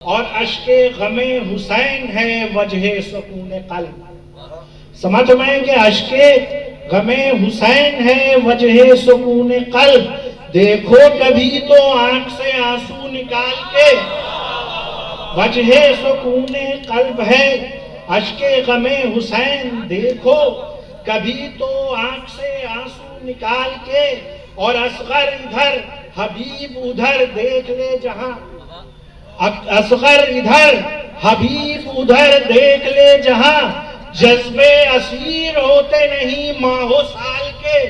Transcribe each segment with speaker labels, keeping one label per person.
Speaker 1: और अश्के गमे हुसैन है वजह सुकून कल्ब। समझ में कि अश्के गमे हुसैन है वजह सुकून कल्ब। देखो कभी तो आंख से आंसू निकाल के, वजह सुकून कल्ब है अश्के गमे हुसैन। देखो कभी तो आंख से आंसू निकाल के, और असगर इधर हबीब उधर देख ले जहां, असगर इधर हबीब उधर देख ले जहां। जज्बे असीर होते नहीं माहो साल के,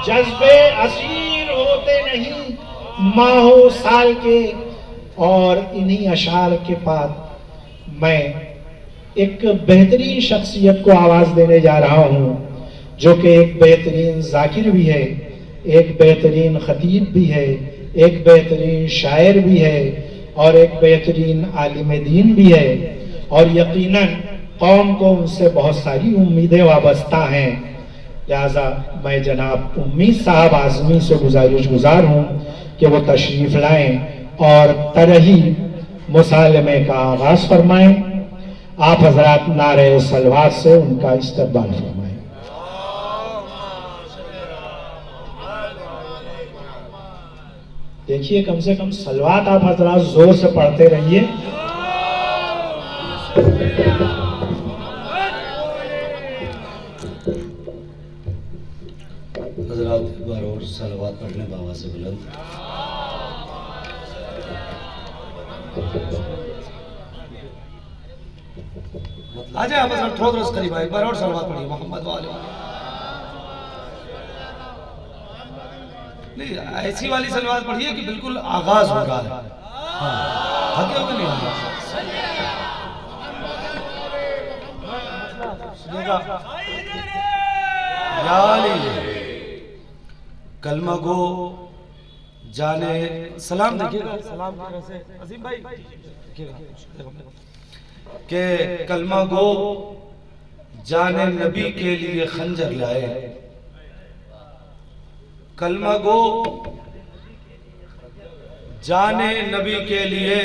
Speaker 1: जज्बे असीर होते नहीं माहो साल के। और इन्हीं अशार के बाद मैं एक बेहतरीन शख्सियत को आवाज देने जा रहा हूं, जो कि एक बेहतरीन जाकिर भी है, एक बेहतरीन खतीब भी है, एक बेहतरीन शायर भी है, और एक बेहतरीन आलिम दीन भी है। और यकीनन कौम को उनसे बहुत सारी उम्मीदें वाबस्ता हैं। लिहाजा मैं जनाब उम्मीद साहब आज़मी से गुजार हूँ कि वो तशरीफ़ लाएं और तरही मुसालमे का आगाज़ फरमाएं। आप हजरात नारे सलवात से उनका इस्तकबाल फरमाएं। देखिए, कम से कम सलवात आप हजरात जोर से पढ़ते रहिए।
Speaker 2: हजरात एक बार और सलवात पढ़ने बाबा से बुलंद। आ जाए आप हजरात थोड़ा थोड़ा करीब आए, एक बार और सलवात पढ़िए मोहम्मद वाले। नहीं, ऐसी वाली सलवात पढ़िए कि बिल्कुल आगाज हो रहा है। हाँ, थके हो नहीं कलमा गो जाने सलाम देखिएगा, सलाम से अजीम भाई के कलमा गो जाने नबी के लिए खंजर लाए, कलमा गो जाने नबी के लिए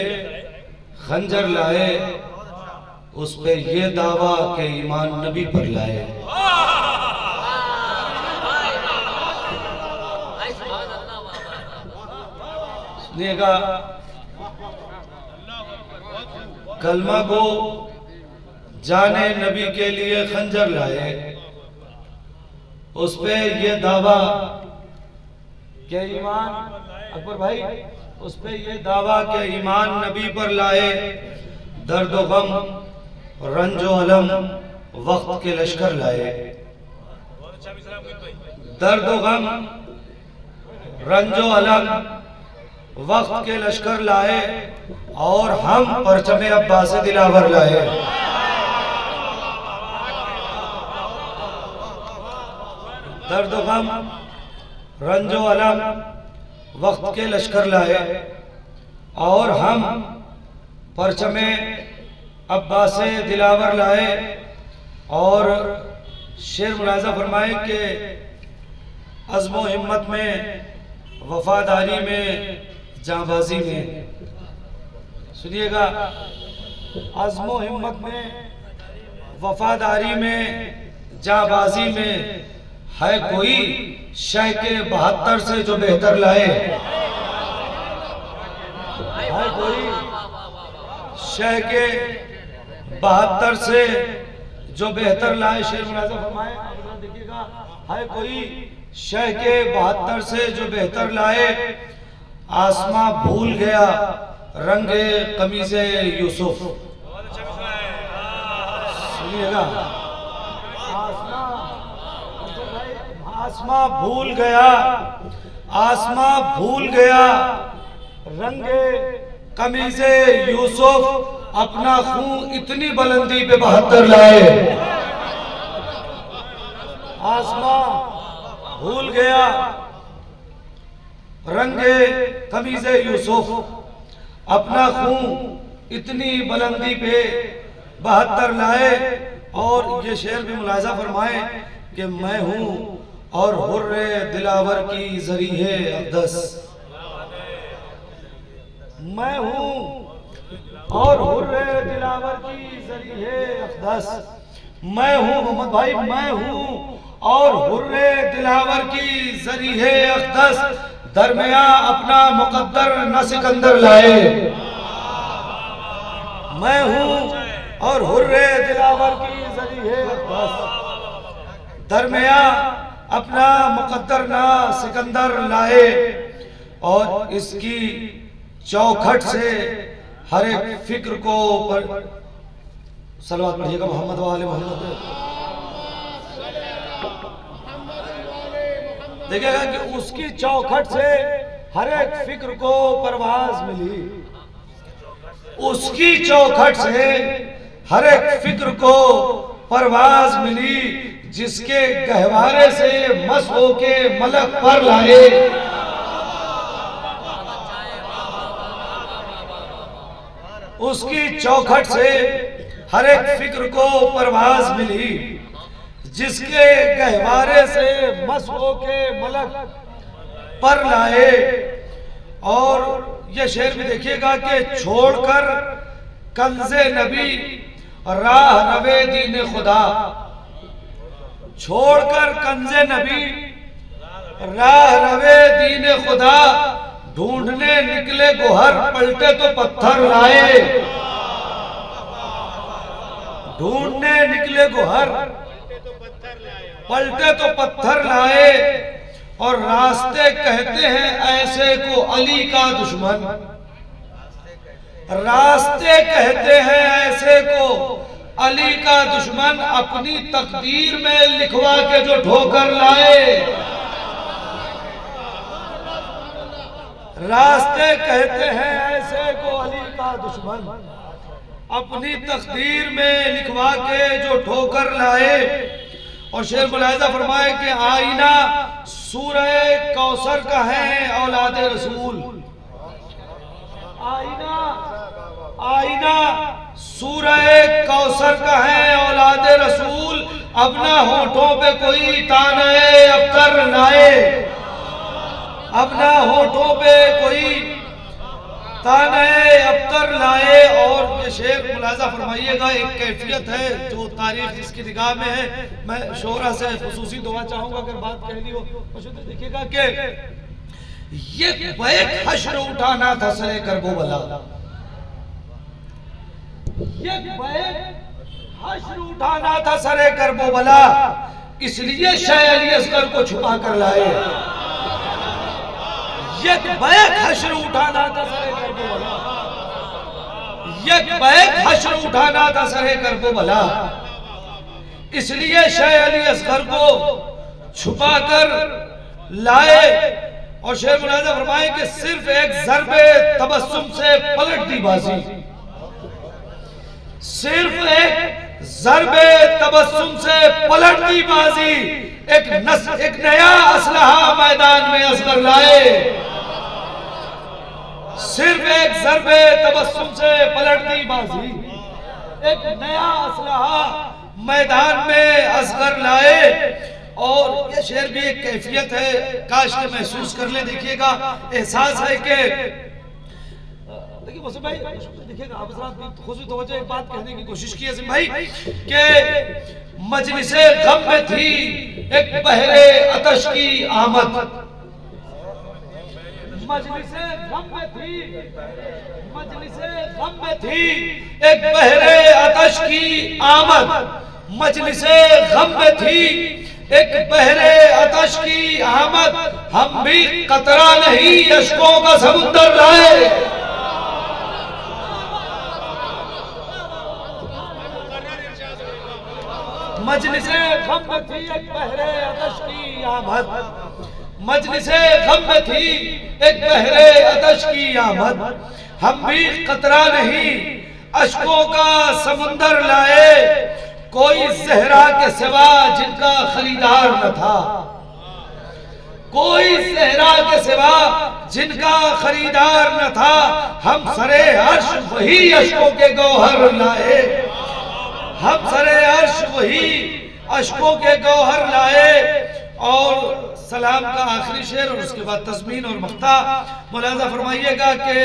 Speaker 2: खंजर लाए, उस पे ये दावा के ईमान नबी पर लाए। सुनिएगा, कलमा गो जाने नबी के लिए खंजर लाए, उस पे ये दावा के ईमान, अकबर भाई, उस पे ये दावा के ईमान नबी पर लाए। दर्द व गम रंजो अलम वक्त के लश्कर लाए, दर्द व गम रंजो अलम वक्त के लश्कर लाए, और हम परचमे अब्बास दिलावर लाए। दर्द व गम रंजो अलम वक्त के लश्कर लाए, और हम परचमे अब्बास दिलावर लाए। और शेर मुलाजा फरमाए कि अज़्म व हिम्मत में, वफादारी में, जांबाजी में। सुनिएगा, अज़्म व हिम्मत में, वफादारी में, जांबाजी में है कोई शह के 72 से जो बेहतर लाए, है कोई शह के 72 से जो बेहतर लाए। शेर मुलाजा फरमाए, देखिएगा, है कोई शह के 72 से जो बेहतर लाए। आसमां भूल गया रंगे कमीज़े यूसुफ। सुनिएगा, आसमां भूल गया, आसमां भूल गया रंगे कमीज़े यूसुफ, अपना खून इतनी बुलंदी पे 72 लाए। आसमां भूल गया रंगे कमीज़े यूसुफ, अपना खून इतनी बुलंदी पे 72 लाए। और ये शेर भी मुलाजा फरमाए कि मैं हूं और हुर्रे दिलावर की ज़रीए अक़दस, मैं हूं दिलावर की ज़रिए अक़दस, मैं हूँ मोहम्मद भाई, मैं हूँ और हुर्रे दिलावर की ज़रिए अक़दस, दरमिया अपना मुक़द्दर न सिकंदर लाए। मैं हूँ और हुर्रे दिलावर की ज़रिए अक़दस, दरमिया अपना मुक़द्दर न सिकंदर लाए। और इसकी चौखट से हर एक फिक्र को पर सलवात पढ़िएगा मोहम्मद वाले मोहम्मद। देखिएगा कि उसकी चौखट से हर एक फिक्र को परवाज मिली, उसकी चौखट से हर एक फिक्र को परवाज मिली, जिसके गहवारे से मस होके मलक पर लाए। उसकी चौखट से हर एक फिक्र को परवाज मिली, जिसके गहवारे से मस होके मलक पर लाए। और ये शेर भी देखिएगा कि छोड़कर कंज़े नबी राह रवे दीन खुदा, छोड़कर कंज़े नबी राह रवे दीन खुदा, ढूंढने निकले गोहर पलटे तो पत्थर लाए। ढूंढने निकले गोहर पलटे तो पत्थर लाए। और रास्ते कहते हैं ऐसे को अली का दुश्मन, रास्ते कहते हैं ऐसे को अली का दुश्मन, अपनी तकदीर में लिखवा के जो ठोकर लाए। रास्ते कहते हैं ऐसे को अली का दुश्मन, अपनी तकदीर में लिखवा के जो ठोकर लाए। और शेर मुलाहिजा फरमाए कि आईना सूरह कौसर का है औलाद रसूल, आईना आईना सूरह कौसर का है औलाद रसूल, अपना होठों पे कोई ताने अब्तर लाए। अपना होठों पे कोई ताने अब्तर लाए। और ये शेर मुलाजा फरमाइएगा, एक कैफियत है जो तारीख इसकी निगाह में है। मैं शोरा से खुसूसी दुआ चाहूंगा, अगर बात कह दी हो तो देखिएगा कि ये बैक हश्र उठाना था सरे करबला, ये बैक हश्र उठाना था सरे करबला, इसलिए शाह अली असगर को छुपा कर लाए। एक बैक हश्र उठाना था सरे करबला, एक बैक हश्र उठाना था सरे करबला, इसलिए शाह अली असगर को छुपा कर लाए। और शेर मुलाजा फरमाए कि सिर्फ एक ज़रबे तबस्सुम से पलट दी बाजी, सिर्फ एक ज़रबे तबस्सुम से पलट दी बाजी, एक नया असलहा मैदान में असगर लाए। सिर्फ एक ज़रबे तबस्सुम से पलट दी बाजी, एक नया असलहा मैदान में असगर लाए। और ये शेर भी एक कैफियत है, काश के महसूस कर ले। देखिएगा एहसास है कि देखिए वसीम भाई, देखिएगा आप खुद तवज्जो एक बात कहने की कोशिश की है भाई कि मजलिसे गम में थी एक बहरे अतश की आमद, मजलिसे गम में थी, मजलिसे गम में थी एक बहरे अतश की आमद, मजलिसे गम में थी एक बहरे अतश की आमद, हम भी कतरा नहीं अश्कों का समुद्र लाए। मजलिसे गम में थी एक बहरे अतश की आमद, मजलिसे गम में थी एक बहरे अतश की आमद, हम भी कतरा नहीं अश्कों का समुंदर लाए। कोई ज़हरा के सिवा जिनका खरीदार न था, कोई ज़हरा के सिवा जिनका खरीदार न था, हम सरे अर्श वही अश्कों के गौहर लाए, हम सरे अर्श वही अश्कों के गौहर लाए। और सलाम का आखिरी शेर और उसके बाद तस्मीन और मख्ता मुलाजा फरमाइएगा कि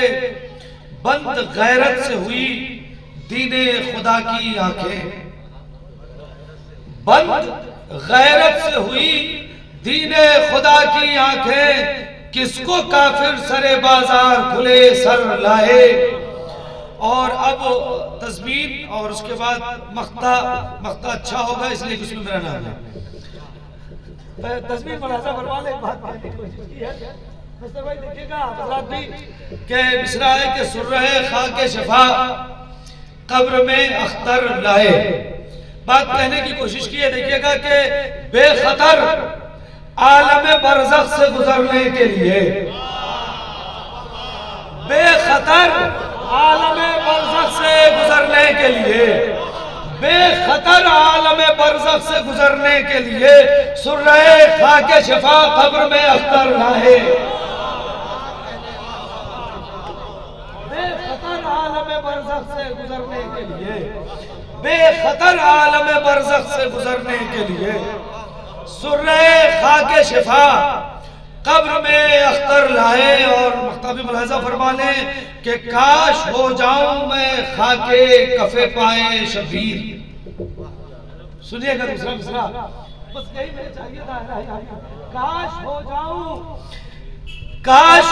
Speaker 2: बंद गैरत से हुई दीने खुदा की आंखें, बंद गैरत से हुई दीने खुदा की आंखें, किसको काफिर सरे बाजार खुले सर लाए। और अब तस्बीह और उसके बाद मख्ता अच्छा होगा इसलिए कि उसमें मेरा नाम है। तस्बीह मुलाजा फरमा ले, एक बात कहने की कोशिश की है मिस्टर भाई, देखिएगा हजरात भी के मिसरा है कि सुर्रहे खाके शफा कब्र में अख्तर लाए। बात कहने की कोशिश की है, देखिएगा कि बेखतर आलम बरज़ख से गुजरने के लिए, बेखतर आलम बरज़ख से गुजरने के लिए, बेखतर आलम बरज़ख से गुजरने के लिए सुर्रहे खाके शफा कब्र में अख्तर लाए। बेखतर आलम बरज़ख से गुजरने के लिए, बेखतर आलम बरज़ख से गुजरने के लिए सुर्रे खाके शिफा कब्र में अख्तर लाए। और मख्ताबी मुलाजा फरमा लें कि काश हो जाऊं मैं खाके कफे पाए शबीर। सुनिएगा दूसरा मिसरा, बस यही मुझे चाहिए था, काश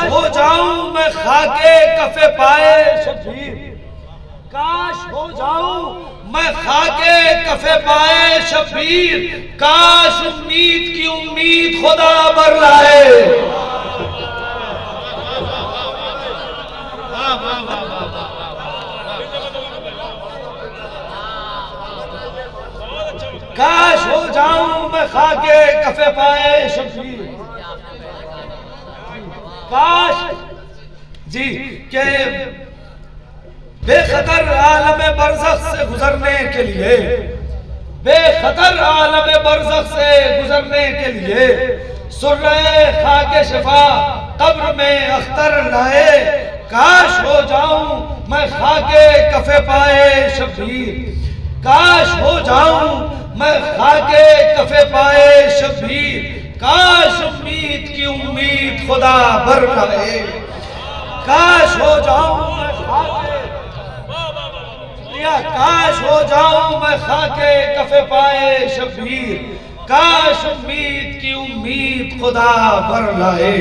Speaker 2: हो जाऊं मैं खाके कफे पाए शबीर, काश हो जाऊं मैं खाके कफे पाए शबीर, काश उम्मीद की उम्मीद खुदा बर लाए। काश हो जाऊं मैं खाके कफे पाए शबीर, काश जी के बेखतर आलम बरज़ख से गुजरने के लिए, बेखतर आलम बरज़ख से गुजरने के लिए सुर्रे खाके शफा कब्र में अख्तर लाए। काश हो जाऊं मैं खाके कफे पाए शबीर, काश हो जाऊं मैं खाके कफे पाए शबीर, काश उम्मीद की उम्मीद खुदा भर लाए। काश हो जाऊं मैं खाके, काश हो जाऊं मैं खाके कफे पाए शबीर, काश उम्मीद की उम्मीद खुदा भर लाए।